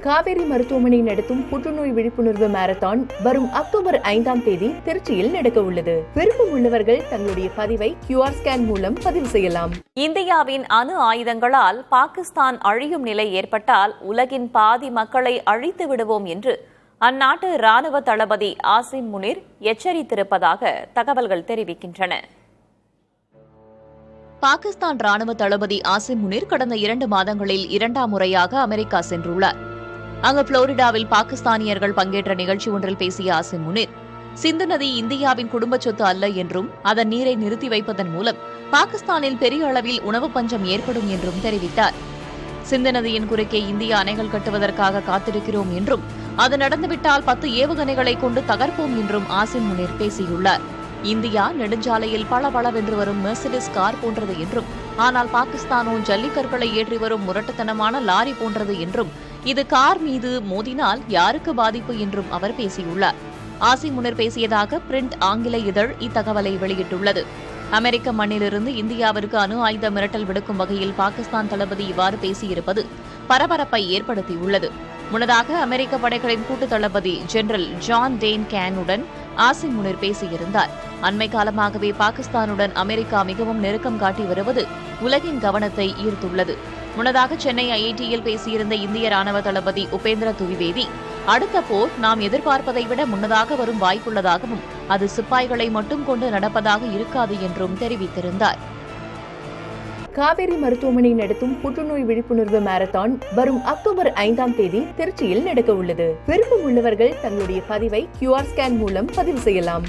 காவேரி மருத்துவமனை நடத்தும் புற்றுநோய் விழிப்புணர்வு மாரத்தான் வரும் அக்டோபர் 5ஆம் தேதி திருச்சியில் நடக்க உள்ளது. விருப்பம் உள்ளவர்கள் தங்களுடைய பதிவை QR ஸ்கேன் மூலம் பதிவு செய்யலாம். இந்தியாவின் அணு ஆயுதங்களால் பாகிஸ்தான் அழியும் நிலை ஏற்பட்டால் உலகின் பாதி மக்களை அழித்து விடுவோம் என்று அந்நாட்டு ராணுவ தளபதி ஆசிம் முனிர் எச்சரித்திருப்பதாக தகவல்கள் தெரிவிக்கின்றன. பாகிஸ்தான் ராணுவ தளபதி ஆசிம் முனிர் கடந்த 2 மாதங்களில் 2ஆம் முறையாக அமெரிக்கா சென்றுள்ளார். அங்கு புளோரிடாவில் பாகிஸ்தானியர்கள் பங்கேற்ற நிகழ்ச்சி ஒன்றில் பேசிய ஆசிம் முனிர், சிந்து நதி இந்தியாவின் குடும்ப சொத்து அல்ல என்றும் அதன் நீரை நிறுத்தி வைப்பதன் மூலம் பாகிஸ்தானில் பெரிய அளவில் உணவு பஞ்சம் ஏற்படும் என்றும் தெரிவித்தார். சிந்து நதியின் குறுக்கே இந்திய அணைகள் கட்டுவதற்காக காத்திருக்கிறோம் என்றும் அது நடந்துவிட்டால் 10 ஏவுகணைகளை கொண்டு தகர்ப்போம் என்றும் ஆசிம் முனிர் பேசியுள்ளார். இந்தியா நெடுஞ்சாலையில் பளபளவென்று வரும் மெர்சிடிஸ் கார் போன்றது என்றும், ஆனால் பாகிஸ்தானோ ஜல்லிக்கற்களை ஏற்றி வரும் முரட்டுத்தனமான லாரி போன்றது என்றும், இது கார் மீது மோதினால் யாருக்கு பாதிப்பு என்றும் அவர் பேசியுள்ளார். ஆசிம் முனிர் பேசியதாக பிரிண்ட் ஆங்கில இதழ் இத்தகவலை வெளியிட்டுள்ளது. அமெரிக்க மண்ணிலிருந்து இந்தியாவிற்கு அணு ஆயுத மிரட்டல் விடுக்கும் வகையில் பாகிஸ்தான் தளபதி இவ்வாறு பேசியிருப்பது பரபரப்பை ஏற்படுத்தியுள்ளது. முன்னதாக அமெரிக்க படைகளின் கூட்டு தளபதி ஜெனரல் ஜான் டேன் கேனுடன் ஆசிம் முனிர் பேசியிருந்தார். அண்மை காலமாகவே பாகிஸ்தானுடன் அமெரிக்கா மிகவும் நெருக்கம் காட்டி வருவது உலகின் கவனத்தை ஈர்த்துள்ளது. முன்னதாக சென்னை IITயில் பேசியிருந்த இந்திய ராணுவ தளபதி உபேந்திர துவிவேதி, அடுத்த போர் நாம் எதிர்பார்ப்பதை விட முன்னதாக வரும் வாய்ப்புள்ளதாகவும் அது சிப்பாய்களை மட்டும் கொண்டு நடப்பதாக இருக்காது என்றும் தெரிவித்திருந்தார். காவேரி மருத்துவமனை நடத்தும் புற்றுநோய் விழிப்புணர்வு மாரத்தான் வரும் அக்டோபர் 5ஆம் தேதி திருச்சியில் நடக்க உள்ளது. விருப்பம் உள்ளவர்கள் தங்களுடைய பதிவை QR ஸ்கேன் மூலம் பதிவு செய்யலாம்.